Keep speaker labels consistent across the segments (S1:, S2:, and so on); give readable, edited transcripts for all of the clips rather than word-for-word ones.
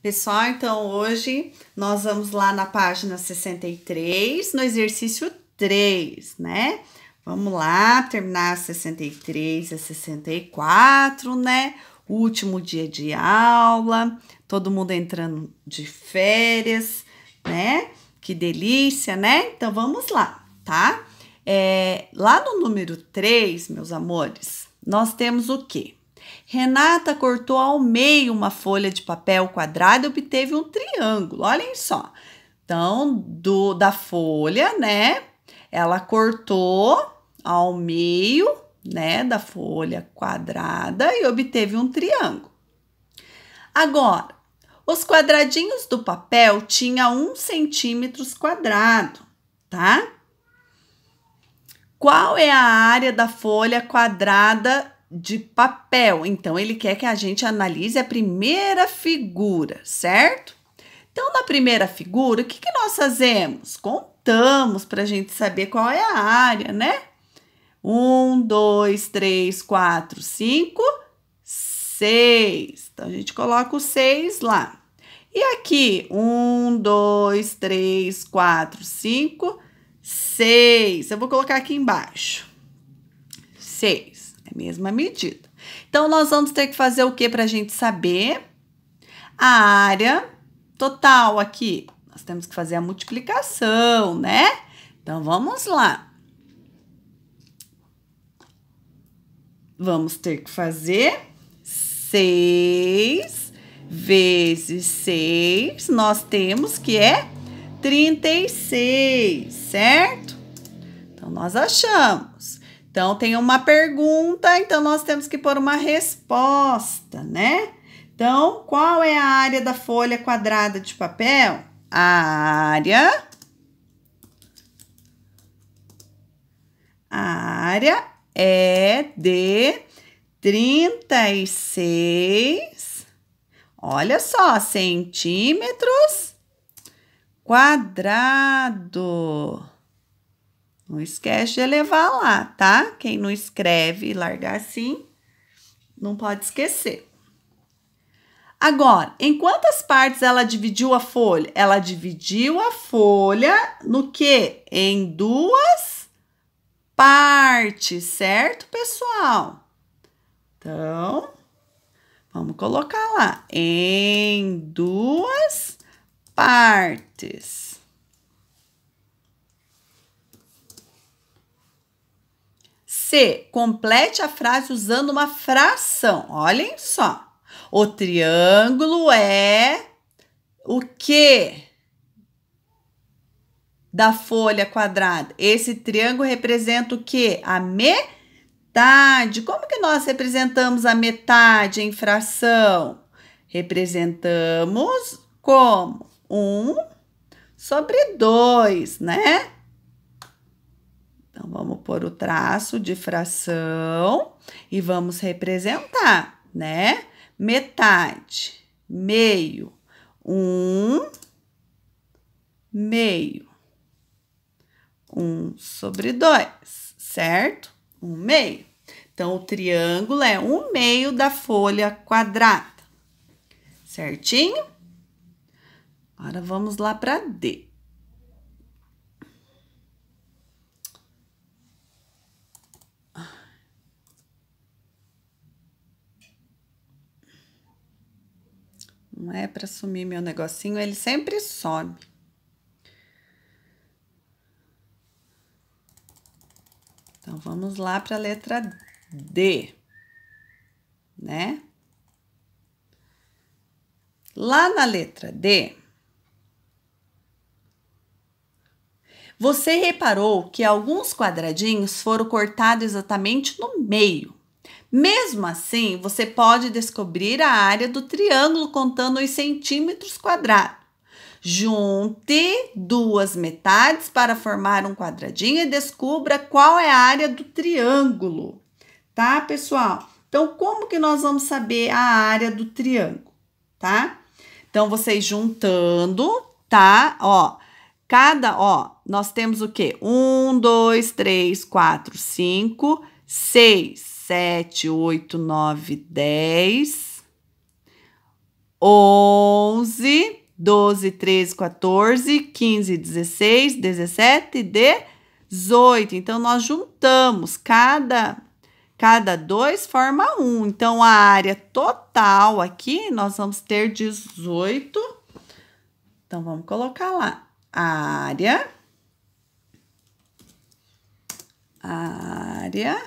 S1: Pessoal, então hoje nós vamos lá na página 63, no exercício 3, né? Vamos lá, terminar a 63 e a 64, né? O último dia de aula, todo mundo entrando de férias, né? Que delícia, né? Então vamos lá, tá? Lá no número 3, meus amores, nós temos o quê? Renata cortou ao meio uma folha de papel quadrado e obteve um triângulo. Olhem só. Então, da folha, né? Ela cortou ao meio, né? Da folha quadrada e obteve um triângulo. Agora, os quadradinhos do papel tinham 1 centímetro quadrado, tá? Qual é a área da folha quadrada de papel? Então, ele quer que a gente analise a primeira figura, certo? Então, na primeira figura, o que nós fazemos? Contamos para a gente saber qual é a área, né? 1, 2, 3, 4, 5, 6. Então, a gente coloca o 6 lá. E aqui, 1, 2, 3, 4, 5, 6. Eu vou colocar aqui embaixo. 6. É a mesma medida. Então, nós vamos ter que fazer o que para a gente saber? A área total aqui. Nós temos que fazer a multiplicação, né? Então, vamos lá. Vamos ter que fazer 6 vezes 6. Nós temos que é 36, certo? Então, nós achamos. Então, tem uma pergunta, então nós temos que pôr uma resposta, né? Então, qual é a área da folha quadrada de papel? A área é de 36, olha só, centímetros quadrado. Não esquece de elevar lá, tá? Quem não escreve e largar assim, não pode esquecer. Agora, em quantas partes ela dividiu a folha? Ela dividiu a folha no quê? Em 2 partes, certo, pessoal? Então, vamos colocar lá. Em 2 partes. C. Complete a frase usando uma fração. Olhem só. O triângulo é o quê? Da folha quadrada. Esse triângulo representa o quê? A metade. Como que nós representamos a metade em fração? Representamos como? 1/2, né? Então, vamos pôr o traço de fração e vamos representar, né? Metade, meio, 1/2. 1/2, certo? 1/2. Então, o triângulo é 1/2 da folha quadrada, certinho? Agora, vamos lá para D. Não é para sumir meu negocinho, ele sempre some. Então, vamos lá para a letra D, né? Lá na letra D, você reparou que alguns quadradinhos foram cortados exatamente no meio. Mesmo assim, você pode descobrir a área do triângulo contando os centímetros quadrados. Junte 2 metades para formar um quadradinho e descubra qual é a área do triângulo, tá, pessoal? Então, como que nós vamos saber a área do triângulo, tá? Então, vocês juntando, tá? Nós temos o quê? 1, 2, 3, 4, 5, 6, 7, 8, 9, 10, 11, 11, 12, 13, 14, 15, 16, 17, 18. Então, nós juntamos cada 2 forma 1. Então, a área total aqui, nós vamos ter 18. Então, vamos colocar lá. A área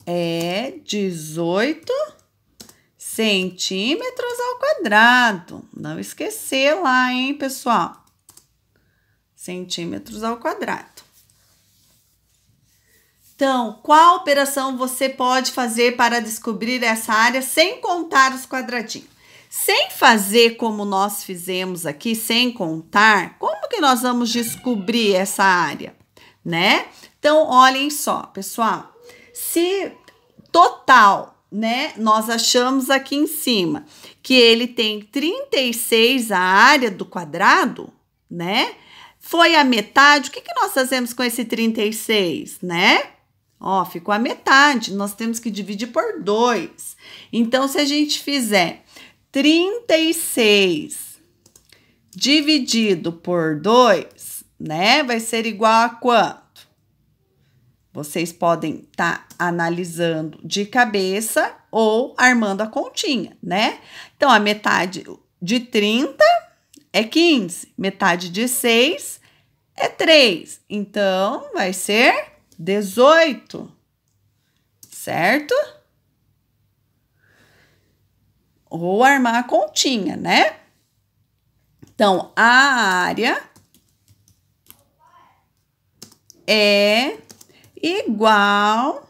S1: é 18 centímetros ao quadrado. Não esquecer lá, hein, pessoal? Centímetros ao quadrado. Então, qual operação você pode fazer para descobrir essa área sem contar os quadradinhos? Sem fazer como nós fizemos aqui, sem contar, como que nós vamos descobrir essa área, né? Então, olhem só, pessoal. Se total, né, nós achamos aqui em cima que ele tem 36 a área do quadrado, né? Foi a metade, o que nós fazemos com esse 36, né? Ó, ficou a metade, nós temos que dividir por 2. Então, se a gente fizer 36 dividido por 2, né, vai ser igual a quanto? Vocês podem estar analisando de cabeça ou armando a continha, né? Então, a metade de 30 é 15, metade de 6 é 3. Então, vai ser 18, certo? Ou armar a continha, né? Então, a área é igual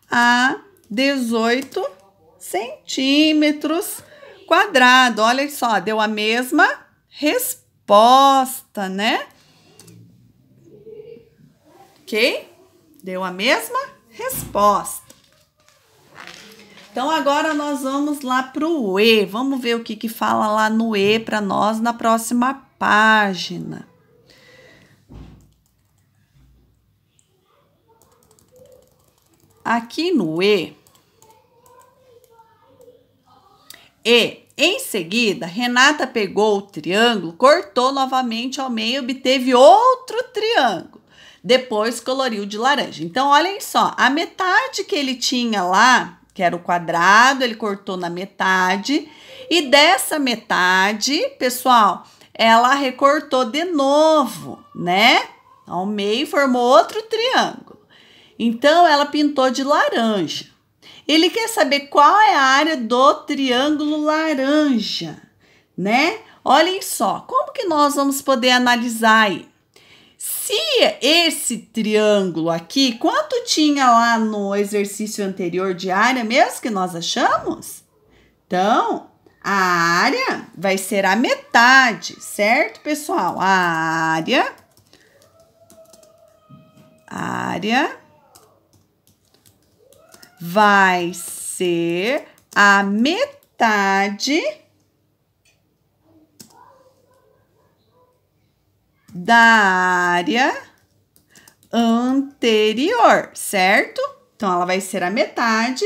S1: a 18 centímetros quadrados. Olha só, deu a mesma resposta, né? Ok? Deu a mesma resposta. Então, agora nós vamos lá para o E. Vamos ver o que fala lá no E para nós na próxima página. Aqui no E, em seguida, Renata pegou o triângulo, cortou novamente ao meio, obteve outro triângulo. Depois coloriu de laranja. Então, olhem só, a metade que ele tinha lá, que era o quadrado, ele cortou na metade. E dessa metade, pessoal, ela recortou de novo, né? Ao meio formou outro triângulo. Então, ela pintou de laranja. Ele quer saber qual é a área do triângulo laranja, né? Olhem só, como que nós vamos poder analisar aí? Se esse triângulo aqui, quanto tinha lá no exercício anterior de área mesmo que nós achamos? Então, a área vai ser a metade, certo, pessoal? A área vai ser a metade da área anterior, certo? Então, ela vai ser a metade.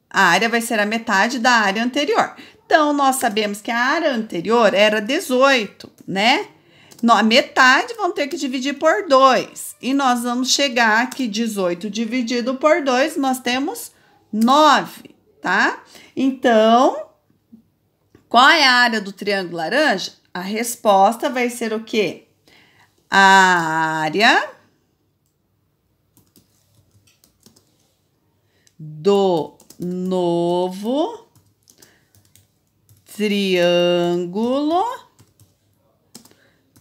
S1: A área vai ser a metade da área anterior. Então, nós sabemos que a área anterior era 18, né? A metade vão ter que dividir por 2. E nós vamos chegar aqui, 18 dividido por 2, nós temos 9, tá? Então, qual é a área do triângulo laranja? A resposta vai ser o quê? A área do novo triângulo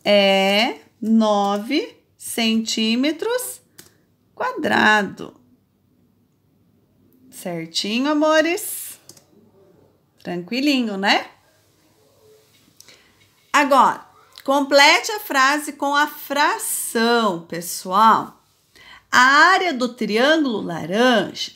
S1: é 9 centímetros quadrado. Certinho, amores? Tranquilinho, né? Agora, complete a frase com a fração, pessoal. A área do triângulo laranja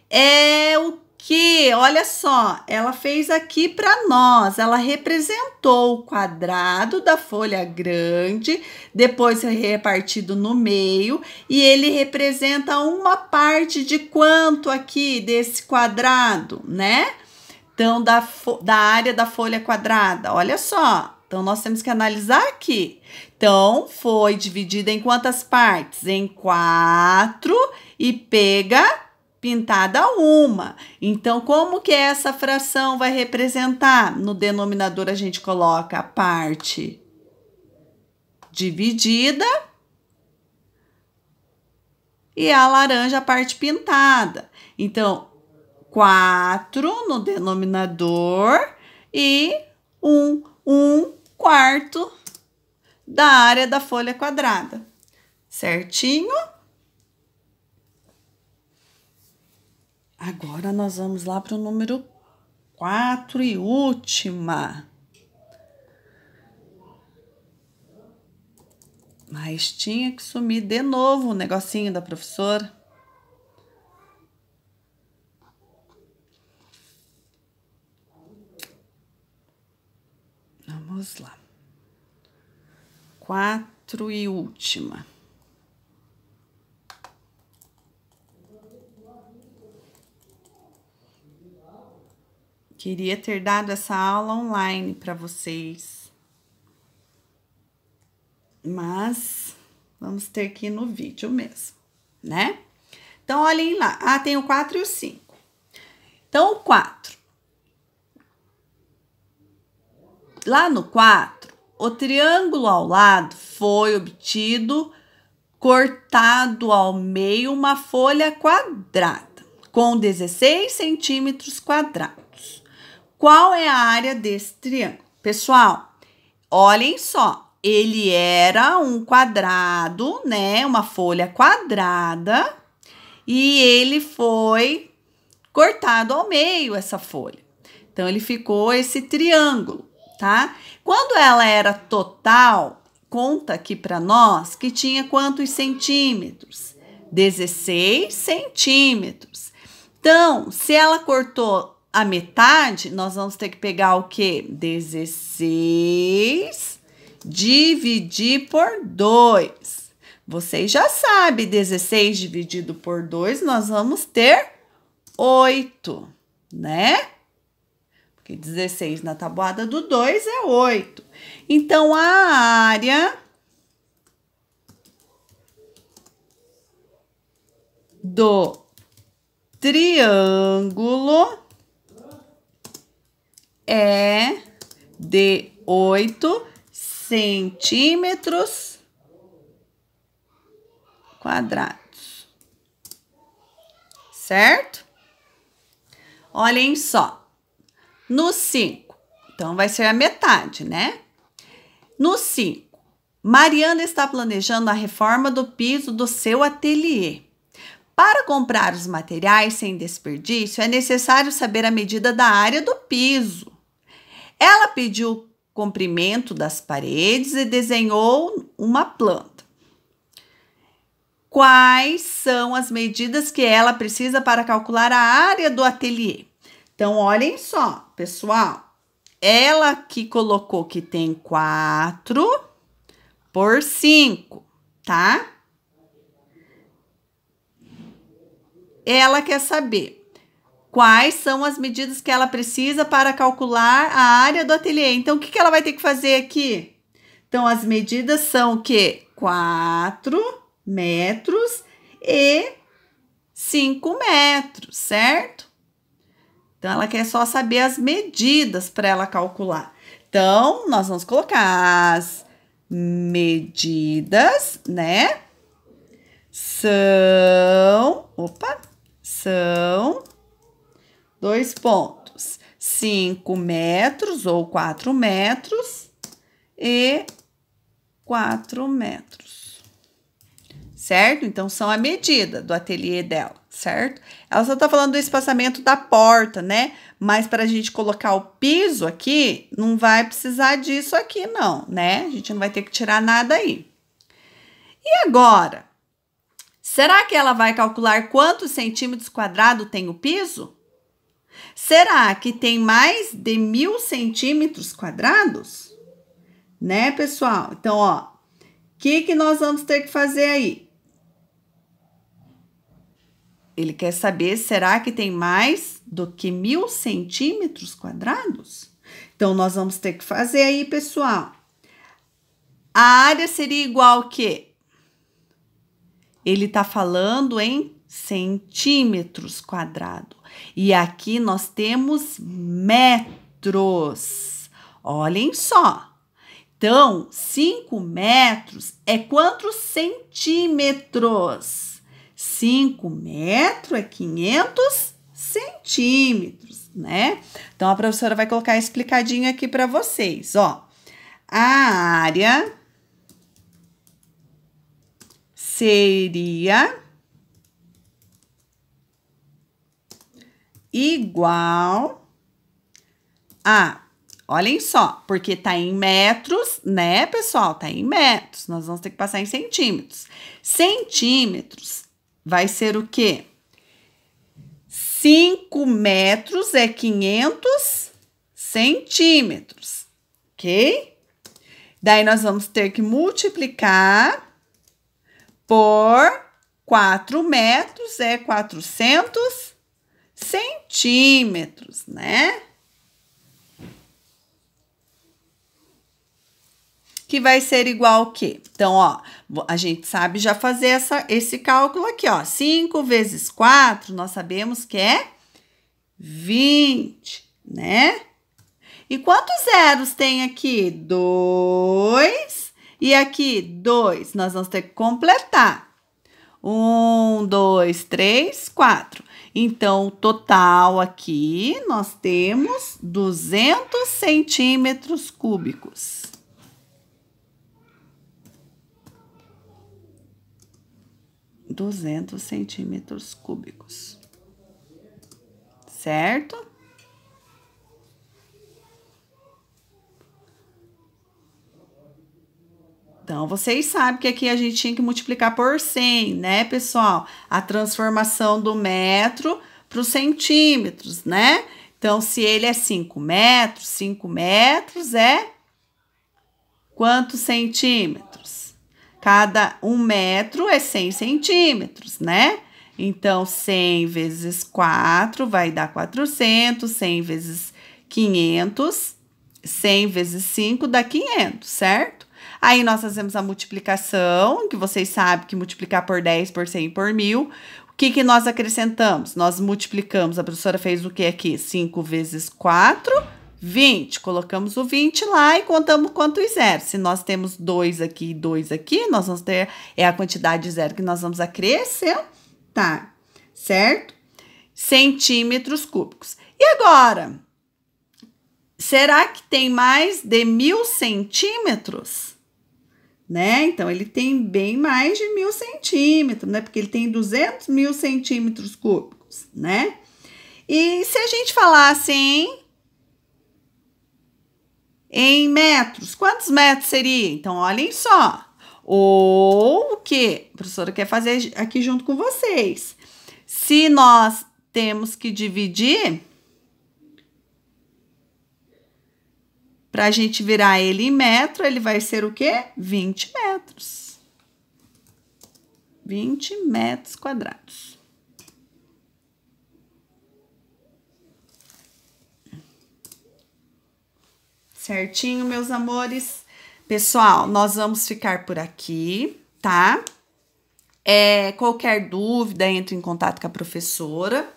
S1: é o que, olha só, ela fez aqui para nós, ela representou o quadrado da folha grande, depois repartido no meio, e ele representa uma parte de quanto aqui desse quadrado, né? Então, da área da folha quadrada, olha só. Então, nós temos que analisar aqui. Então, foi dividida em quantas partes? Em 4 e pintada uma. Então, como que essa fração vai representar? No denominador, a gente coloca a parte dividida e a laranja a parte pintada. Então, 4 no denominador e 1/4 da área da folha quadrada. Certinho? Agora, nós vamos lá para o número 4 e última. Mas tinha que sumir de novo o negocinho da professora. Vamos lá. 4 e última. Queria ter dado essa aula online para vocês. Mas vamos ter que ir no vídeo mesmo, né? Então, olhem lá. Ah, tem o 4 e o 5. Então, o 4. Lá no 4, o triângulo ao lado foi obtido cortado ao meio uma folha quadrada com 16 centímetros quadrados. Qual é a área desse triângulo? Pessoal, olhem só, ele era um quadrado, né? Uma folha quadrada e ele foi cortado ao meio essa folha. Então, ele ficou esse triângulo, tá? Quando ela era total, conta aqui para nós que tinha quantos centímetros? 16 centímetros. Então, se ela cortou a metade, nós vamos ter que pegar o quê? 16 dividir por 2. Vocês já sabem, 16 dividido por 2, nós vamos ter 8, né? Porque 16 na tabuada do 2 é 8. Então, a área do triângulo é de 8 centímetros quadrados. Certo? Olhem só. No 5, então vai ser a metade, né? No 5, Mariana está planejando a reforma do piso do seu ateliê. Para comprar os materiais sem desperdício, é necessário saber a medida da área do piso. Ela pediu o comprimento das paredes e desenhou uma planta. Quais são as medidas que ela precisa para calcular a área do ateliê? Então, olhem só, pessoal. Ela que colocou que tem 4 por 5, tá? Ela quer saber quais são as medidas que ela precisa para calcular a área do ateliê. Então, o que ela vai ter que fazer aqui? Então, as medidas são o quê? 4 metros e 5 metros, certo? Então, ela quer só saber as medidas para ela calcular. Então, nós vamos colocar as medidas, né? São 2 pontos, 5 metros ou 4 metros e 4 metros, certo? Então, são a medida do ateliê dela, certo? Ela só tá falando do espaçamento da porta, né? Mas para a gente colocar o piso aqui, não vai precisar disso aqui não, né? A gente não vai ter que tirar nada aí. E agora, será que ela vai calcular quantos centímetros quadrados tem o piso? Será que tem mais de 1.000 centímetros quadrados? Né, pessoal? Então, ó, o que nós vamos ter que fazer aí? Ele quer saber, será que tem mais do que 1.000 centímetros quadrados? Então, nós vamos ter que fazer aí, pessoal. A área seria igual ao quê? Ele está falando em centímetros quadrados. E aqui nós temos metros. Olhem só. Então, 5 metros é quantos centímetros? 5 metros é 500 centímetros, né? Então, a professora vai colocar explicadinho aqui para vocês, ó. A área seria igual a... Olhem só, porque tá em metros, né, pessoal? Tá em metros. Nós vamos ter que passar em centímetros. Centímetros vai ser o quê? 5 metros é 500 centímetros, ok? Daí, nós vamos ter que multiplicar por 4 metros, é 400 centímetros, né? Que vai ser igual ao quê? Então, ó, a gente sabe já fazer esse cálculo aqui, ó. 5 vezes 4, nós sabemos que é 20, né? E quantos zeros tem aqui? 2. E aqui, 2. Nós vamos ter que completar. 1, 2, 3, 4. Então, o total aqui, nós temos 200 centímetros cúbicos. 200 centímetros cúbicos. Certo? Então, vocês sabem que aqui a gente tinha que multiplicar por 100, né, pessoal? A transformação do metro para os centímetros, né? Então, se ele é 5 metros é quantos centímetros? Cada 1 metro é 100 centímetros, né? Então, 100 vezes 4 vai dar 400, 100 vezes 500, 100 vezes 5 dá 500, certo? Aí, nós fazemos a multiplicação, que vocês sabem que multiplicar por 10, por 100, por 1.000. O que nós acrescentamos? Nós multiplicamos, a professora fez o que aqui? 5 vezes 4, 20. Colocamos o 20 lá e contamos quantos zeros. Se nós temos 2 aqui e 2 aqui, nós vamos ter, é a quantidade de zero que nós vamos acrescentar, certo? Centímetros cúbicos. E agora, será que tem mais de 1.000 centímetros? Né? Então, ele tem bem mais de 1.000 centímetros, né? Porque ele tem 200.000 centímetros cúbicos, né? E se a gente falasse em metros, quantos metros seria? Então, olhem só. Ou o que a professora quer fazer aqui junto com vocês. Se nós temos que dividir, para a gente virar ele em metro, ele vai ser o quê? 20 metros. 20 metros quadrados. Certinho, meus amores? Pessoal, nós vamos ficar por aqui, tá? Qualquer dúvida, entre em contato com a professora,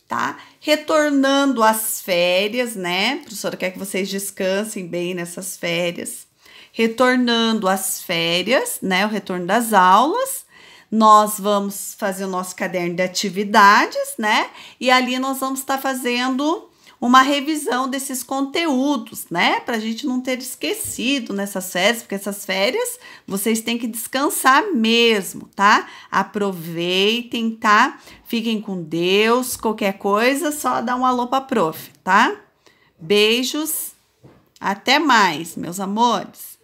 S1: tá? Retornando às férias, né? A professora quer que vocês descansem bem nessas férias. Retornando às férias, né? O retorno das aulas. Nós vamos fazer o nosso caderno de atividades, né? E ali nós vamos estar fazendo uma revisão desses conteúdos, né? Pra gente não ter esquecido nessas férias, porque essas férias vocês têm que descansar mesmo, tá? Aproveitem, tá? Fiquem com Deus, qualquer coisa, só dá um alô pra prof, tá? Beijos, até mais, meus amores!